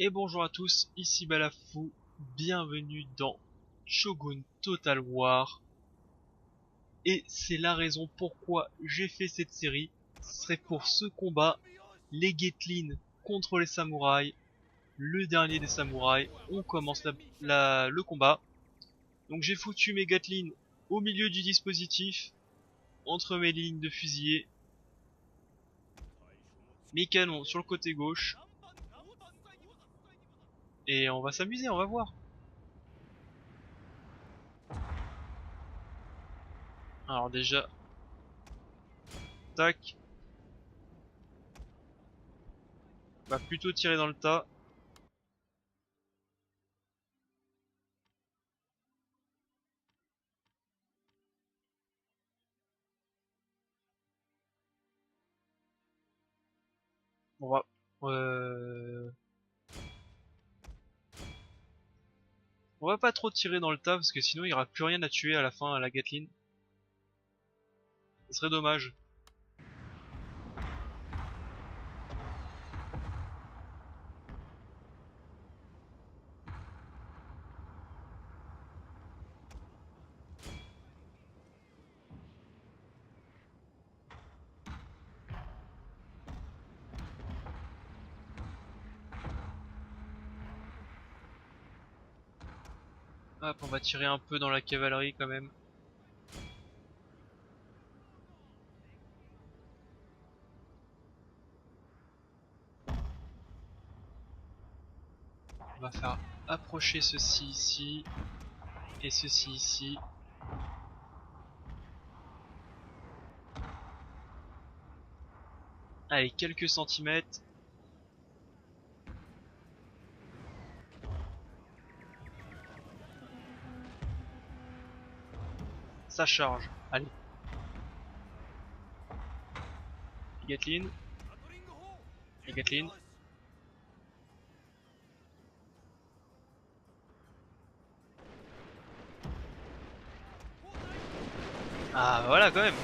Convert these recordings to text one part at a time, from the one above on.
Et bonjour à tous, ici Balafou, bienvenue dans Shogun Total War. Et c'est la raison pourquoi j'ai fait cette série, ce serait pour ce combat, les Gatling contre les samouraïs, le dernier des samouraïs, on commence le combat. Donc j'ai foutu mes Gatling au milieu du dispositif, entre mes lignes de fusillés, mes canons sur le côté gauche, et on va s'amuser, on va voir. Alors déjà, tac, on va plutôt tirer dans le tas. On va, euh, on va pas trop tirer dans le tas parce que sinon il y aura plus rien à tuer à la fin à la Gatling. Ce serait dommage. Hop, on va tirer un peu dans la cavalerie quand même. On va faire approcher ceci ici et ceci ici. Allez, quelques centimètres. Ça charge. Allez. Gatling. Et Gatling. Ah voilà quand même.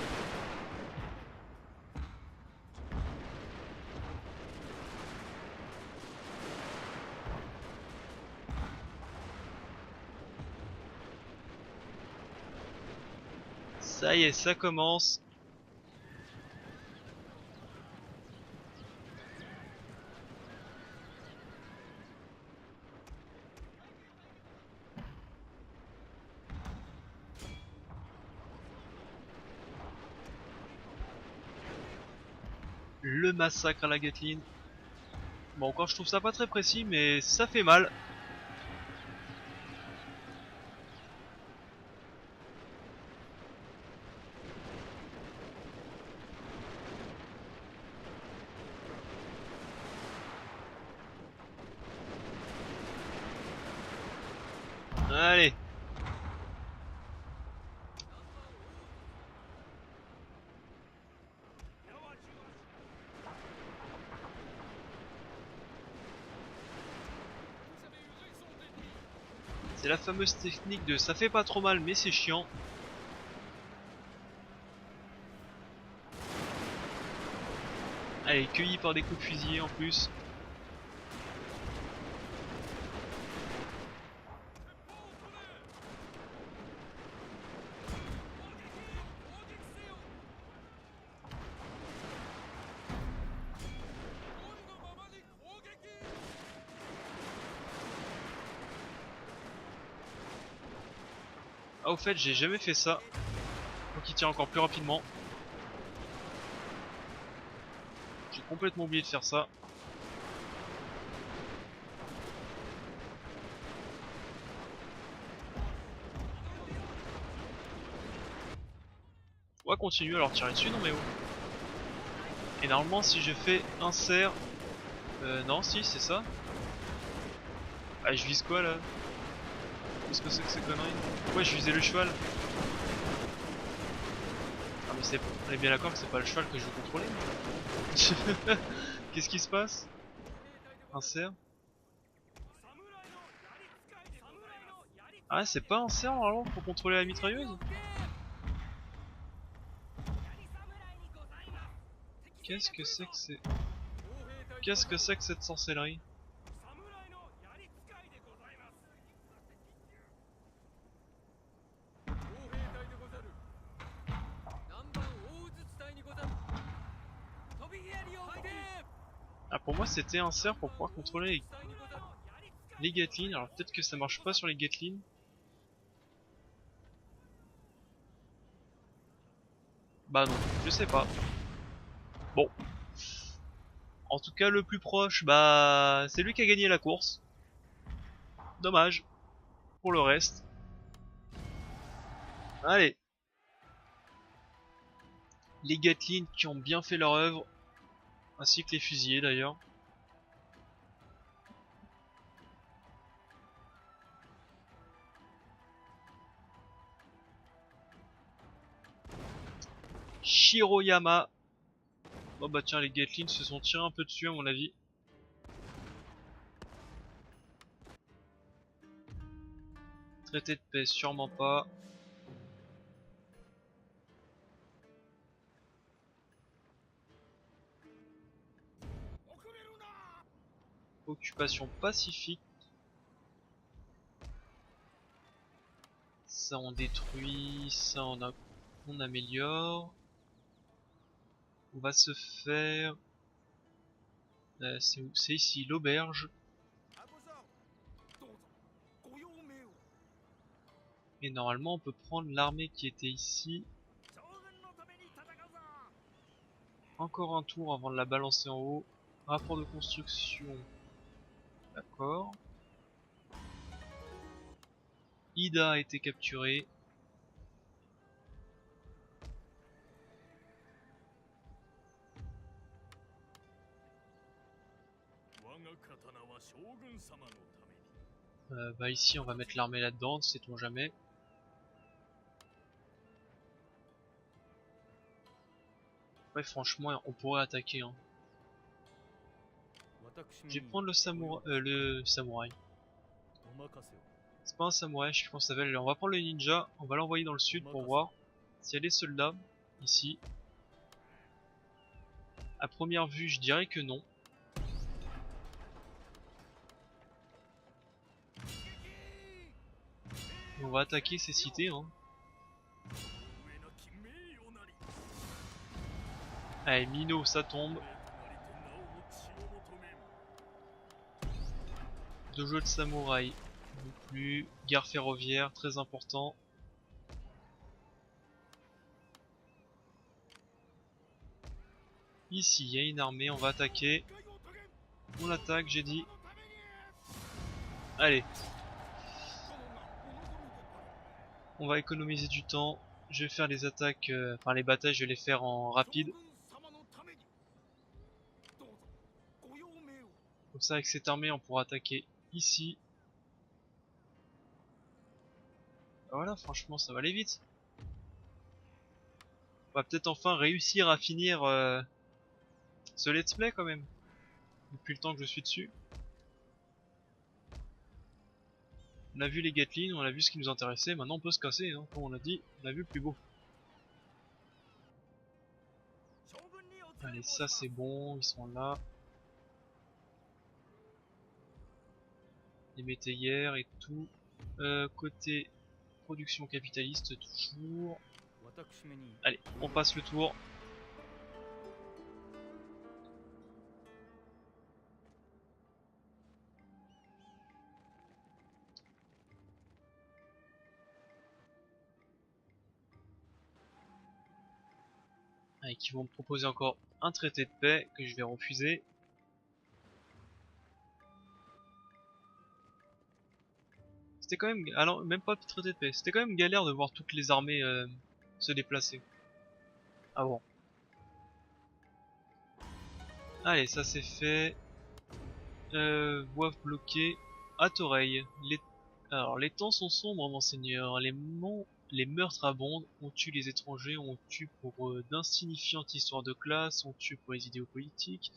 Ça y est, ça commence. Le massacre à la Gatling. Bon, encore je trouve ça pas très précis, mais ça fait mal. Allez. C'est la fameuse technique de ça fait pas trop mal mais c'est chiant. Allez, cueilli par des coups de fusil en plus. Ah, au fait, j'ai jamais fait ça. Faut qu'il tire encore plus rapidement. J'ai complètement oublié de faire ça. On va continuer alors tirer dessus, non mais oh. Et normalement, si je fais insert. Non, si, c'est ça. Ah, je vise quoi là? Qu'est-ce que c'est que ces conneries? Ouais, je visais le cheval. Ah, mais c'est. On est bien d'accord que c'est pas le cheval que je veux contrôler. Qu'est-ce qui se passe? Insert. Ah, c'est pas insert normalement pour contrôler la mitrailleuse? Qu'est-ce que c'est que c'est. Qu'est-ce que c'est que cette sorcellerie? Ah, pour moi c'était un cerf pour pouvoir contrôler les Gatling. Alors peut-être que ça marche pas sur les Gatling. Bah non, je sais pas. Bon, en tout cas le plus proche, bah c'est lui qui a gagné la course. Dommage pour le reste. Allez, les Gatling qui ont bien fait leur œuvre, ainsi que les fusillés d'ailleurs. Shiroyama. Oh bah tiens, les Gatling se sont tirés un peu dessus à mon avis. Traité de paix, sûrement pas. Occupation pacifique. Ça on détruit, ça on améliore. On va se faire... c'est où? C'est ici, l'auberge. Et normalement on peut prendre l'armée qui était ici. Encore un tour avant de la balancer en haut. Rapport de construction. D'accord. Ida a été capturé. Bah ici on va mettre l'armée là-dedans, sait-on jamais. Ouais, franchement on pourrait attaquer hein. Je vais prendre le samouraï. C'est pas un samouraï, je sais plus comment ça s'appelle. On va prendre le ninja, on va l'envoyer dans le sud pour voir s'il y a des soldats ici. À première vue, je dirais que non. Et on va attaquer ces cités hein. Allez, Mino, ça tombe. Dojo de samouraï, non plus. Gare ferroviaire, très important. Ici, il y a une armée, on va attaquer. On attaque, j'ai dit. Allez. On va économiser du temps. Je vais faire les attaques, enfin les batailles, je vais les faire en rapide. Comme ça, avec cette armée, on pourra attaquer ici. Voilà, franchement, ça va aller vite. On va peut-être enfin réussir à finir ce let's play quand même. Depuis le temps que je suis dessus. On a vu les Gatling, on a vu ce qui nous intéressait. Maintenant, on peut se casser, hein. Comme on a dit, on a vu le plus beau. Allez, ça c'est bon, ils sont là. Les métayères et tout. Côté production capitaliste, toujours. Allez, on passe le tour. Allez, qui vont me proposer encore un traité de paix que je vais refuser. C'était quand même... Alors, même pas traité de paix. C'était quand même galère de voir toutes les armées se déplacer. Ah bon. Allez, ça c'est fait. Voie bloquée. À Toreil. Alors, les temps sont sombres, monseigneur. Les meurtres abondent. On tue les étrangers, on tue pour d'insignifiantes histoires de classe, on tue pour les idéaux politiques.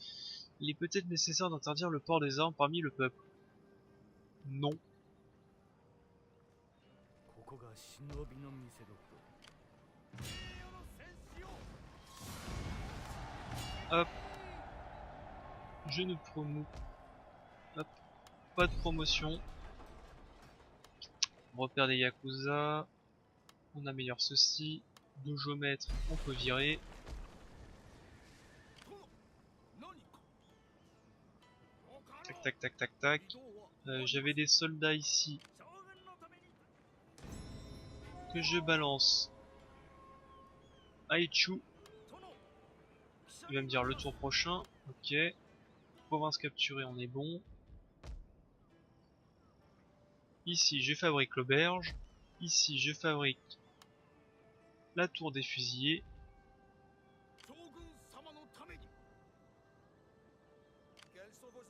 Il est peut-être nécessaire d'interdire le port des armes parmi le peuple. Non. Hop. Je ne promous. Hop. Pas de promotion. Repère des Yakuza. On améliore ceci. Dojo maître, on peut virer. tac, tac, tac, tac. J'avais des soldats ici que je balance. Aichu. Il va me dire le tour prochain. Ok. Province capturée, on est bon. Ici, je fabrique l'auberge. Ici, je fabrique la tour des fusiliers.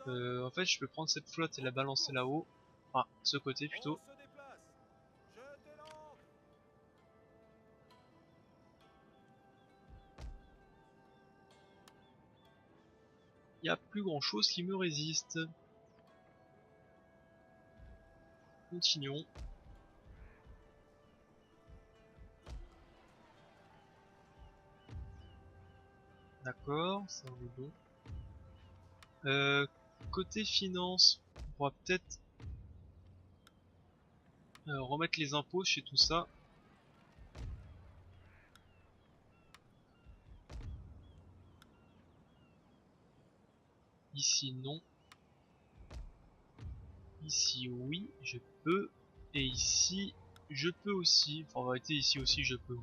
En fait, je peux prendre cette flotte et la balancer là-haut. Enfin, ce côté plutôt. Il n'y a plus grand chose qui me résiste. Continuons. D'accord, ça on est bon. Côté finance, on pourra peut-être remettre les impôts chez tout ça. Ici non. Ici oui, je peux. Et ici, je peux aussi. Enfin, en vérité, ici aussi, je peux.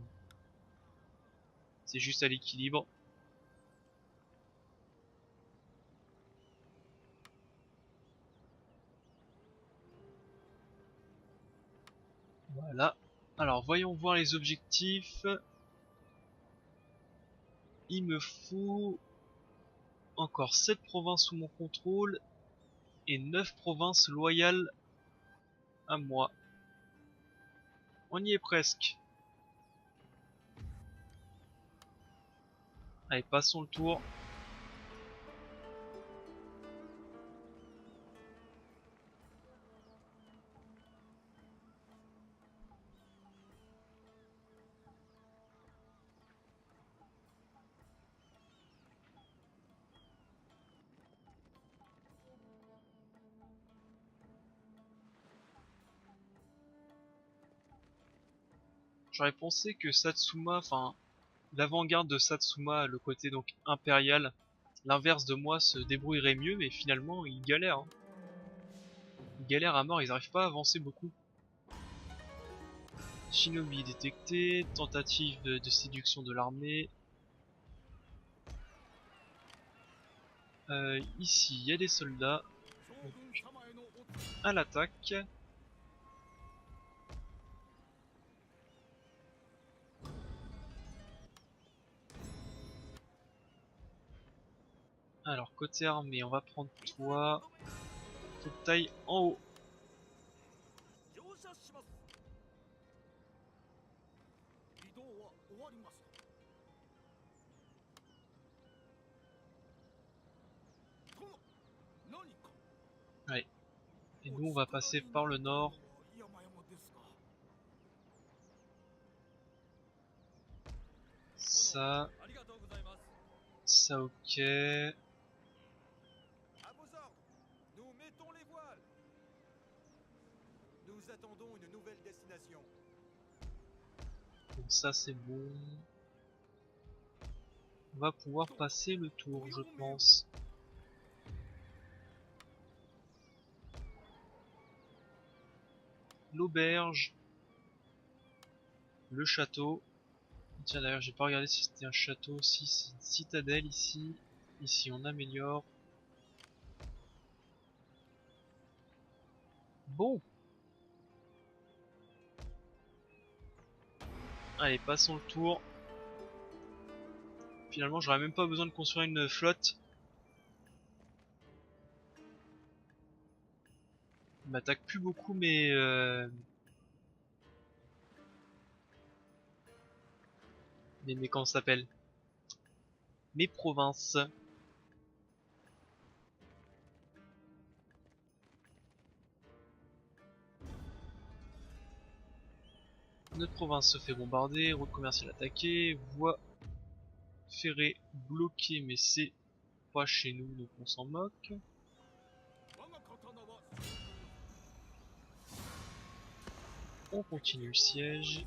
C'est juste à l'équilibre. Voilà. Alors, voyons voir les objectifs. Il me faut encore 7 provinces sous mon contrôle et 9 provinces loyales à moi. On y est presque. Allez, passons le tour. J'aurais pensé que Satsuma, enfin, l'avant-garde de Satsuma, le côté donc impérial, l'inverse de moi, se débrouillerait mieux, mais finalement, ils galèrent. Hein. Ils galèrent à mort, ils n'arrivent pas à avancer beaucoup. Shinobi détecté, tentative de séduction de l'armée. Ici, il y a des soldats. Donc, à l'attaque. Alors, côté armée, on va prendre toi. Faut que t'ailles en haut. Allez. Et nous, on va passer par le nord. Ça. Ça, ok. À vos ordres, nous mettons les voiles. Nous attendons une nouvelle destination. Bon, ça, c'est bon. On va pouvoir passer le tour, je pense. L'auberge. Le château. Tiens, d'ailleurs, j'ai pas regardé si c'était un château. Si, c'est une citadelle ici. Ici, on améliore. Bon. Allez, passons le tour. Finalement, j'aurais même pas besoin de construire une flotte. Il m'attaque plus beaucoup, mais comment ça s'appelle? Mes provinces. Notre province se fait bombarder, route commerciale attaquée, voie ferrée bloquée, mais c'est pas chez nous, donc on s'en moque. On continue le siège.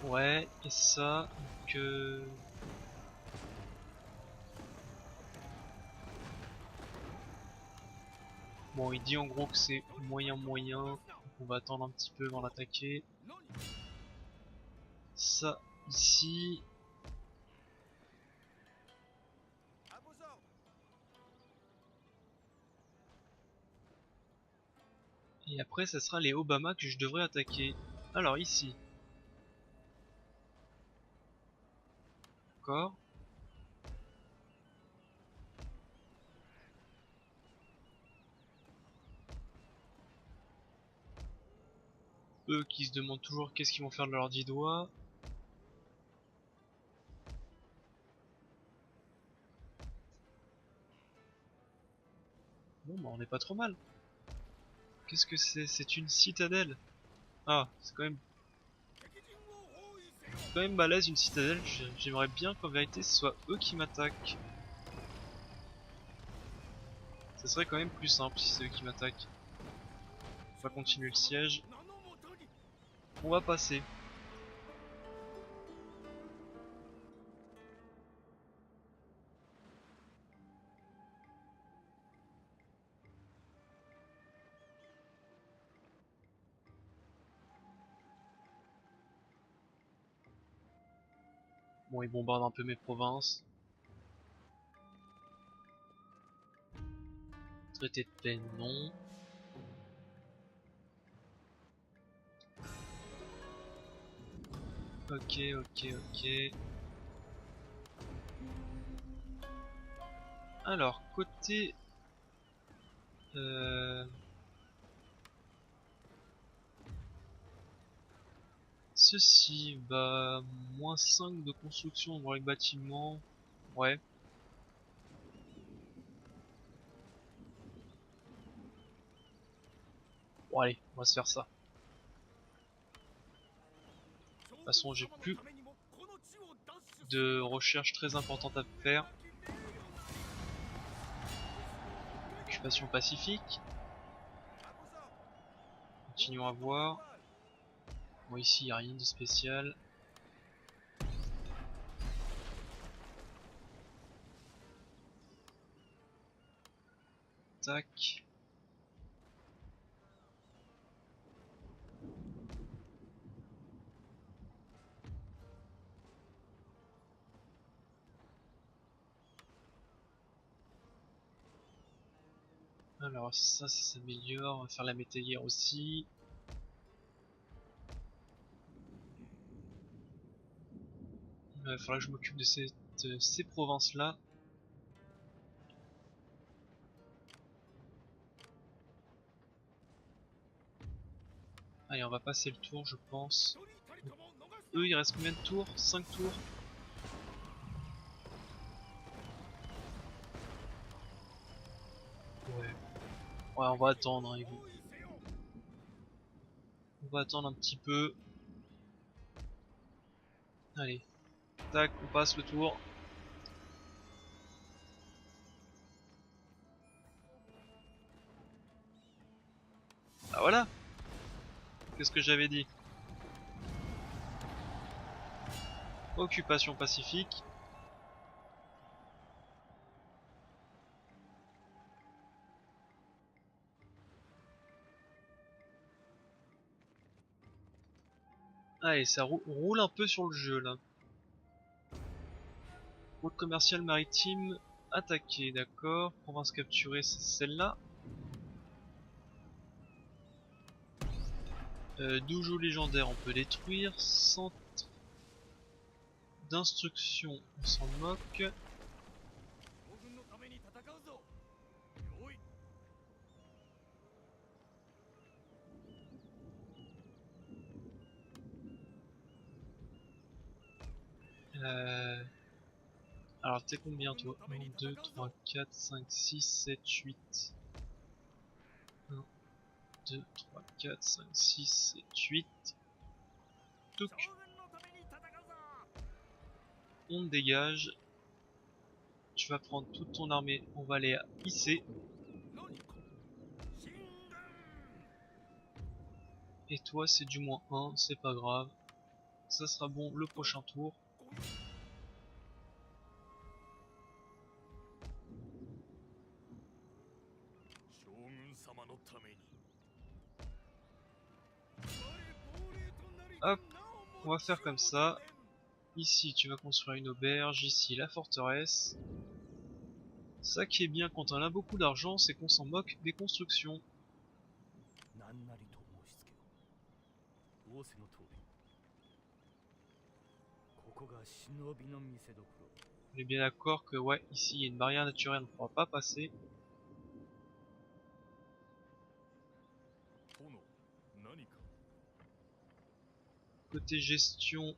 Ouais, et ça, donc bon, il dit en gros que c'est moyen, donc on va attendre un petit peu avant d'attaquer. Ça, ici. À vos ordres. Et après, ça sera les Obama que je devrais attaquer. Alors, ici. D'accord. Eux qui se demandent toujours qu'est-ce qu'ils vont faire de leurs 10 doigts. Bon bah on est pas trop mal. Qu'est-ce que c'est? C'est une citadelle. Ah, c'est quand même balèze une citadelle. J'aimerais bien qu'en vérité ce soit eux qui m'attaquent. Ça serait quand même plus simple si c'est eux qui m'attaquent. On va continuer le siège. On va passer. Bon, ils bombardent un peu mes provinces. Traité de paix, non. Ok, ok, ok. Alors, côté... Ceci, bah... moins 5 de construction dans les bâtiments. Ouais. Bon allez, on va se faire ça. De toute façon, j'ai plus de recherches très importantes à faire. Occupation pacifique. À vos ordres. Continuons à voir. Bon, ici, il n'y a rien de spécial. Tac. Alors ça s'améliore. On va faire la métayère aussi. Il va falloir que je m'occupe de ces provinces-là. Allez, on va passer le tour, je pense. Eux, il reste combien de tours? 5 tours? Ouais. Ouais, on va attendre, hein, on va attendre un petit peu. Allez. Tac, on passe le tour. Ah voilà. Qu'est-ce que j'avais dit? Occupation pacifique. Allez, ça roule un peu sur le jeu là. Route commerciale maritime attaquée, d'accord. Province capturée, c'est celle-là. Doujou légendaire, on peut détruire. Centre d'instruction, on s'en moque. Alors t'es combien toi? 1, 2, 3, 4, 5, 6, 7, 8. 1, 2, 3, 4, 5, 6, 7, 8. Touc. On dégage. Tu vas prendre toute ton armée. On va aller à IC. Et toi c'est du -1, c'est pas grave. Ça sera bon le prochain tour. Hop, on va faire comme ça. Ici tu vas construire une auberge, ici la forteresse. Ça qui est bien quand on a beaucoup d'argent, c'est qu'on s'en moque des constructions. On est bien d'accord que ouais, ici il y a une barrière naturelle, on ne pourra pas passer. Côté gestion,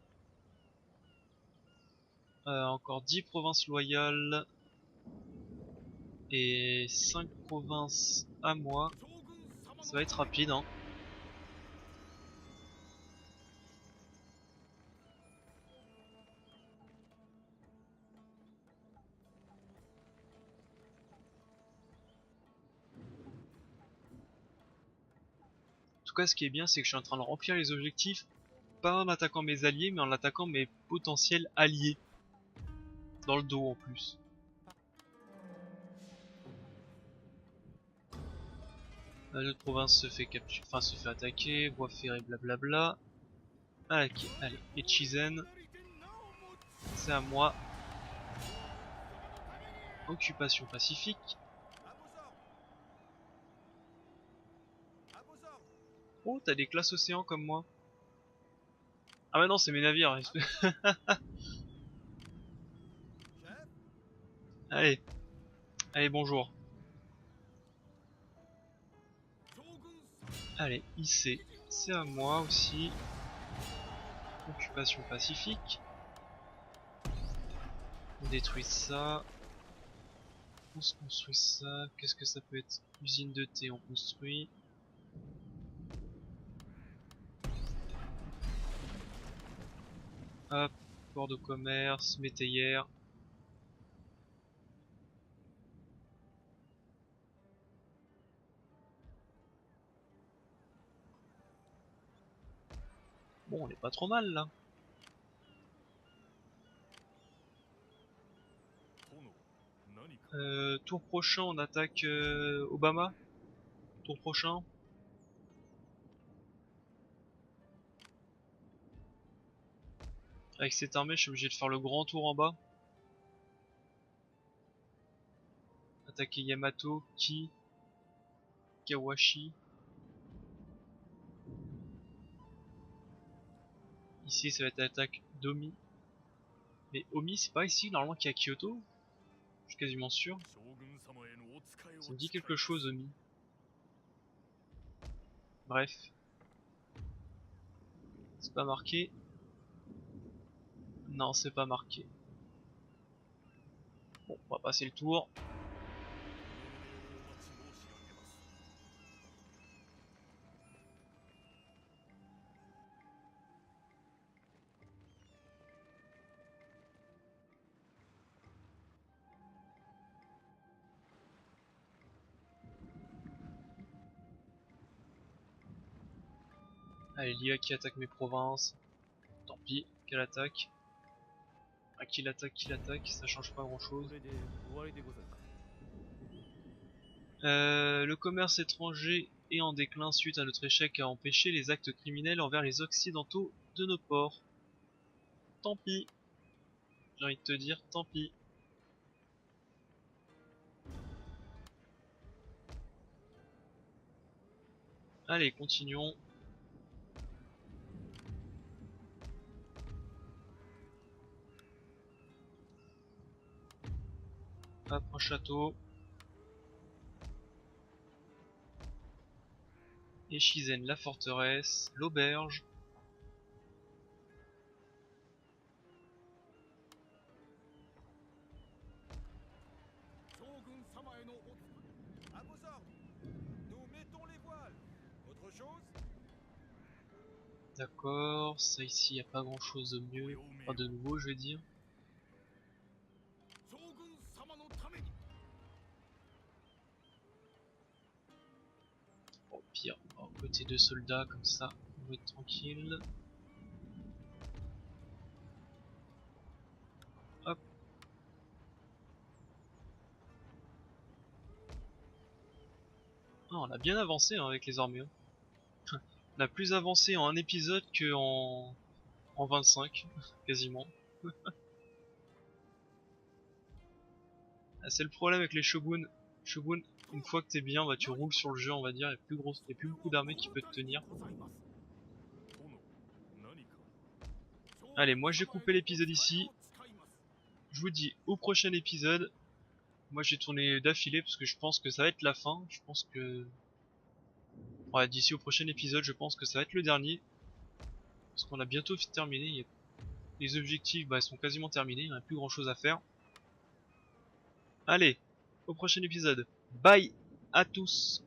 encore 10 provinces loyales et 5 provinces à moi. Ça va être rapide, hein. En tout cas, ce qui est bien, c'est que je suis en train de remplir les objectifs, pas en attaquant mes alliés, mais en attaquant mes potentiels alliés. Dans le dos en plus. Notre province se fait capturer, enfin se fait attaquer, voie ferrée, blablabla. Allez, allez, Echizen, c'est à moi. Occupation pacifique. Oh, t'as des classes océans comme moi. Ah bah non, c'est mes navires. Allez, allez, bonjour. Allez, IC, c'est à moi aussi. Occupation pacifique. On détruit ça. On se construit ça. Qu'est-ce que ça peut être? Usine de thé, on construit. Hop, port de commerce, métayère. Bon, on est pas trop mal là. Tour prochain, on attaque Obama. Tour prochain. Avec cette armée, je suis obligé de faire le grand tour en bas. Attaquer Yamato, Ki, Kawashi. Ici, ça va être l'attaque d'Omi. Mais Omi, c'est pas ici, normalement, qu'il y a Kyoto. Je suis quasiment sûr. Ça me dit quelque chose, Omi. Bref. C'est pas marqué. Non, c'est pas marqué. Bon, on va passer le tour. Allez, l'IA qui attaque mes provinces. Tant pis, qu'elle attaque. Ah, qui l'attaque, ça change pas grand chose. Le commerce étranger est en déclin suite à notre échec à empêcher les actes criminels envers les occidentaux de nos ports. Tant pis. J'ai envie de te dire, tant pis. Allez, continuons. Hop, un château. Echizen, la forteresse, l'auberge. À vos ordres. Nous mettons les voiles. Autre chose? D'accord, ça ici, y a pas grand chose de mieux. Enfin, de nouveau, je vais dire. Bon, pire, on va recruter 2 soldats comme ça, on va être tranquille. Hop. Ah, on a bien avancé hein, avec les armées. Hein. On a plus avancé en un épisode que en 25, quasiment. Ah, c'est le problème avec les shoguns. Shogun, une fois que t'es bien, bah tu roules sur le jeu, on va dire, il y a plus beaucoup d'armées qui peuvent te tenir. Allez, moi j'ai coupé l'épisode ici. Je vous dis au prochain épisode. Moi j'ai tourné d'affilée parce que je pense que ça va être la fin. Je pense que... Ouais, d'ici au prochain épisode, je pense que ça va être le dernier. Parce qu'on a bientôt terminé. Les objectifs bah, sont quasiment terminés, il n'y a plus grand chose à faire. Allez, au prochain épisode. Bye à tous.